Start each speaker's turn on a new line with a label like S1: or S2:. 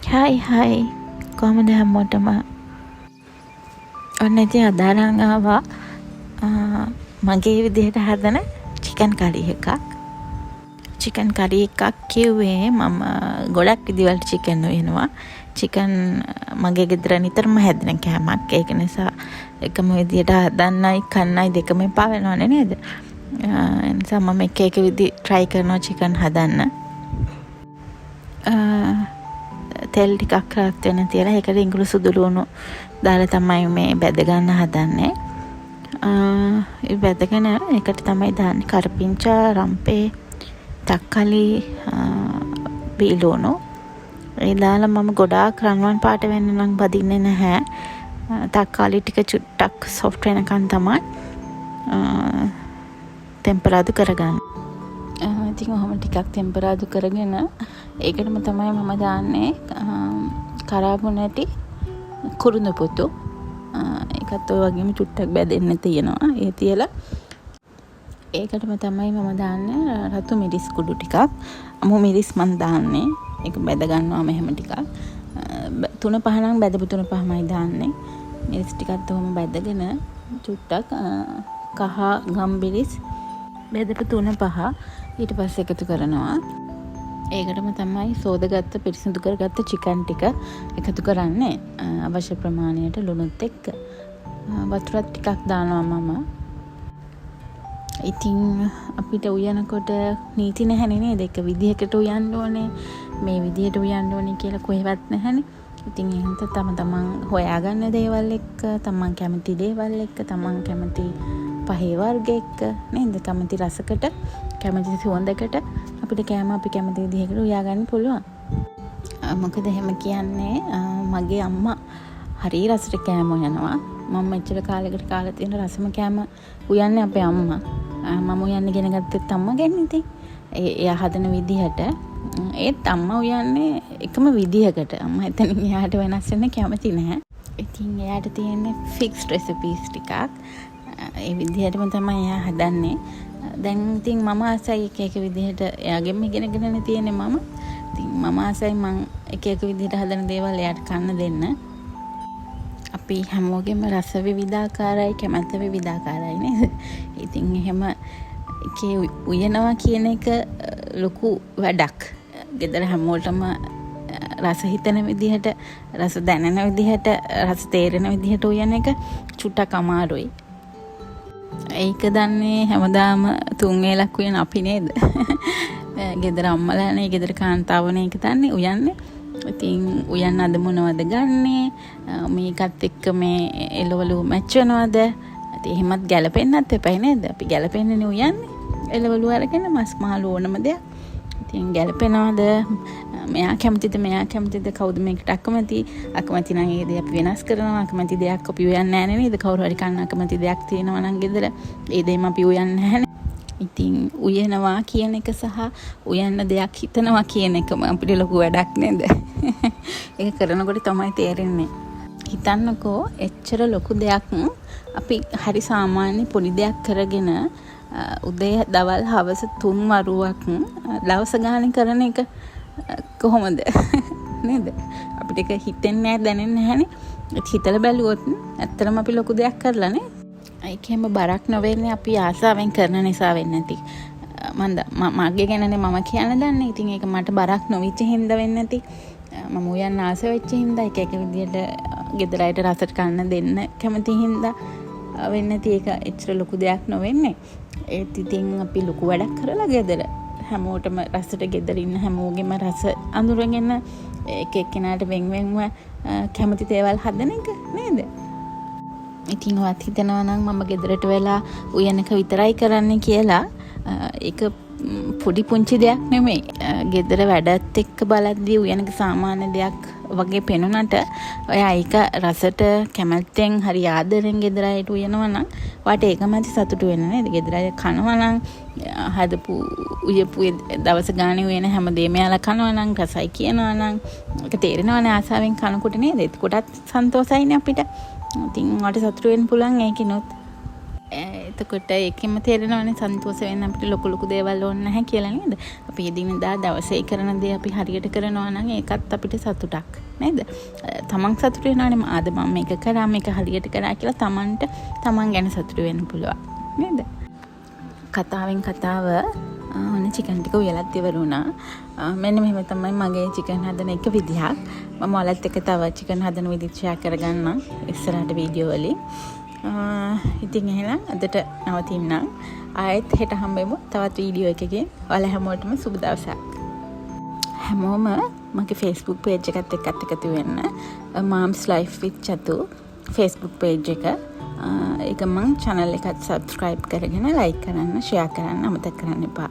S1: හයි කොහමද හැමෝටම ඔන්න ඉතින් අදාරන් ආවා මගේ විදිහට හදන චිකන් කරි එකක් කිව්වේ මම ගොඩක් විදිහවලට චිකන් වෙනවා චිකන් මගේ ගෙදර නිතරම හැදෙන කෑමක් ඒක නිසා එකම විදිහට හදන්නයි කන්නයි දෙකම එපා වෙනවනේ නේද ඒ නිසා මම එක විදි try කරනවා චිකන් හදන්න තෙල් ටිකක් රත් වෙන තියලා ඒකට ඉඟුරු සුදු ලුණු දාලා තමයි මේ බැද ගන්න හදන්නේ. ඒ බැදගෙන ඒකට තමයි දාන්නේ කරපිංචා, රම්පේ, තක්කලි, බීලුණු. ඒ දාලා මම ගොඩාක් රන්වන් පාට වෙන්න නම් බදින්නේ නැහැ. තක්කලි ටික චුට්ටක් soft වෙනකන් තමයි ටෙම්පරාදු කරගන්න. ඉතින් ඔහොම ටිකක් ටෙම්පරාදු කරගෙන ඒකටම තමයි මම දාන්නේ කරාබු නැටි කුරුඳු පුතු ඒකත් ඔය වගේම චුට්ටක් බැදෙන්න තියෙනවා ඒ තියලා ඒකටම තමයි මම දාන්නේ රතු මිරිස් කුඩු ටිකක් අමු මිරිස් මන් දාන්නේ ඒක බැද ගන්නවා මෙහෙම ටිකක් 3-5 නම් බැදපු 3-5මයි දාන්නේ මිරිස් ටිකත් ඔහොම බැදගෙන චුට්ටක් කහ ගම්බිරිස් බෙදපු 3-5 ඊට පස්සේ එකතු කරනවා ඒකටම තමයි සෝදගත්ත පිරිසිදු කරගත්ත චිකන් ටික එකතු කරන්නේ අවශ්‍ය ප්‍රමාණයට ලුණුත් එක්ක වතුරත් ටිකක් දානවා මම ඉතින් අපිට උයනකොට නීති නැහැනේ නේද එක විදිහකට උයන්න ඕනේ මේ විදිහට උයන්න ඕනේ කියලා කොහෙවත් නැහැනේ ඉතින් එහෙනම් තමන් හොයාගන්න දේවල් එක්ක තමන් කැමති දේවල් එක්ක තමන් කැමති පහේ වර්ග එක්ක නේද කැමති රසකට කැමති සුවඳකට අපිට කෑම අපි කැමති විදිහකට උයා ගන්න පුළුවන්. මොකද එහෙම කියන්නේ මගේ අම්මා හරි රසට කෑම උයනවා. මම මෙච්චර කාලයකට කාලා තියෙන රසම කෑම උයන්නේ අපේ අම්මා. මම උයන්න ඉගෙන ගත්තෙත් අම්මගෙන් ඉතින්. එයා හදන විදිහට ඒත් අම්මා උයන්නේ එකම විදිහකට. අම්මා එතනින් එහාට වෙනස් වෙන්න කැමති නැහැ. ඉතින් එයාට තියෙන්නේ fixed recipes ටිකක්. ඒ විදිහටම තමයි එයා හදන්නේ. දැන් ඉතින් මම ආසයි එක විදිහට එයාගෙම ඉගෙනගෙන තියෙන්නේ මම. ඉතින් මම ආසයි මං එක විදිහට හදන දේවල් එයාට කන්න දෙන්න. අපි හැමෝගෙම රස විවිධාකාරයි කැමැත්ත විවිධාකාරයි නේද? ඉතින් එහෙම එකේ උයනවා කියන එක ලොකු වැඩක්. ගෙදර හැමෝටම රස හිතන විදිහට, රස දැනෙන විදිහට, රස තේරෙන විදිහට උයන එක චුට්ටක් අමාරුයි. ඒක දන්නේ හැමදාම 3 වේලක් උයන අපි නේද? ගෙදර අම්මලානේ ගෙදර කාන්තාවනේ ඒක දන්නේ උයන්නේ. ඉතින් උයන්න අද මොනවද ගන්නෙ? මේකත් එක්ක මේ එළවලු මැච් වෙනවද? ඉතින් එහෙමත් ගැලපෙන්නත් එපයි නේද? අපි ගැලපෙන්නනේ උයන්නේ. එළවලු අරගෙන මස් මාළු ඕනම දෙයක්. ඉතින් ගැලපෙනවද? මෙයා කැමතිද කවුද මේකට අකමැති නම් ඒ දේ අපි වෙනස් කරනවා අකමැති දෙයක් අපි උයන්නේ නැහැ නේද කවුරු හරි කන්න අකමැති දෙයක් තියෙනවා නම් ගෙදර ඒ දෙයම අපි උයන්නේ නැහැ ඉතින් උයනවා කියන එක සහ උයන්න දෙයක් හිතනවා කියන එකම අපිට ලොකු වැඩක් නේද ඒක කරනකොට තමයි තේරෙන්නේ හිතන්නකෝ එච්චර ලොකු දෙයක් අපි හරි සාමාන්‍ය පොඩි දෙයක් කරගෙන උදේ දවල් හවස 3 වරුවක් දවස ගානේ කරන එක කොහොමද නේද අපිට ඒක හිතෙන්නේ නැහැ දැනෙන්නේ නැහනේ හිතලා බැලුවොත් ඇත්තටම අපි ලොකු දෙයක් කරලානේ ඒකෙම බරක් නොවෙන්නේ අපි ආසාවෙන් කරන නිසා වෙන්නේ නැති මගේ ගැනනේ මම කියන්න දන්නේ ඉතින් ඒක මට බරක් නොවිච්ච හින්දා වෙන්නේ නැති මම උයන්න ආස වෙච්ච හින්දා එක විදියට ගෙදර අයට රසට කන්න දෙන්න කැමති හින්දා වෙන්නේ නැති ඒක එච්චර ලොකු දෙයක් නොවෙන්නේ ඒත් ඉතින් අපි ලොකු වැඩක් කරලා ගෙදර හැමෝටම රසට ගෙදර ඉන්න හැමෝගෙම රස අඳුරගෙන එක එක්කෙනාට වෙන්වෙන්ව කැමති දේවල් හදන එක නේද? ඉතින් ඔයත් හිතනවා නම් මම ගෙදරට වෙලා උයනක විතරයි කරන්නේ කියලා ඒක පොඩි පුංචි දෙයක් නෙමෙයි. ගෙදර වැඩත් එක්ක බලද්දී උයනක සාමාන්‍ය දෙයක් වගේ පෙනුනට ඔයා ඒක රසට කැමැත්තෙන් හරි ආදරෙන් ගෙදර අයට උයනවා නම් ඔයාට ඒකම ඇති සතුටු වෙන්න නේද? ගෙදර අය කනවා නම් හදපු උයපු දවස් ගානේ උයන හැමදේම යාලා කනවා නම් රසයි කියනවා නම් ඒක තේරෙනවනේ ආසාවෙන් කනකොට නේද? ඒකටත් සන්තෝසයිනේ අපිට. ඉතින් ඔයාට සතුටු වෙන්න පුළුවන් ඒකිනොත්. එතකොට ඒකෙම තේරෙනවනේ සන්තෝෂ වෙන්න අපිට ලොකු ලොකු දේවල් ඕනේ නැහැ කියලා නේද? අපි එදිනෙදා දවසේ කරන දේ අපි හරියට කරනවා නම් ඒකත් අපිට සතුටක් නේද? තමන් සතුට වෙනවනේ ආද මම මේක කරා මේක හරියට කරා කියලා තමන් ගැන සතුට වෙන්න පුළුවන් නේද? කතාවෙන් කතාව ඔන්න චිකන් ටික උයලත් ඉවර වුණා. මෙන්න මෙහෙම තමයි මගේ චිකන් හදන එක විදිහක්. මම ඔයාලත් එක්ක තව චිකන් හදන විදිහ ෂෙයා කරගන්නම් ඉස්සරහට වීඩියෝ වලින්. ඉතින් එහෙනම් අදට නවතින්නම්. ආයෙත් හෙට හම්බෙමු තවත් වීඩියෝ එකකින්. ඔයාලා හැමෝටම සුබ දවසක්. හැමෝම මගේ Facebook page එකත් එක්කත් එකතු වෙන්න. Mom's Life with Chatu Facebook page එක. ඒක මං channel එකත් subscribe කරගෙන like කරන්න, share කරන්න අමතක කරන්න එපා.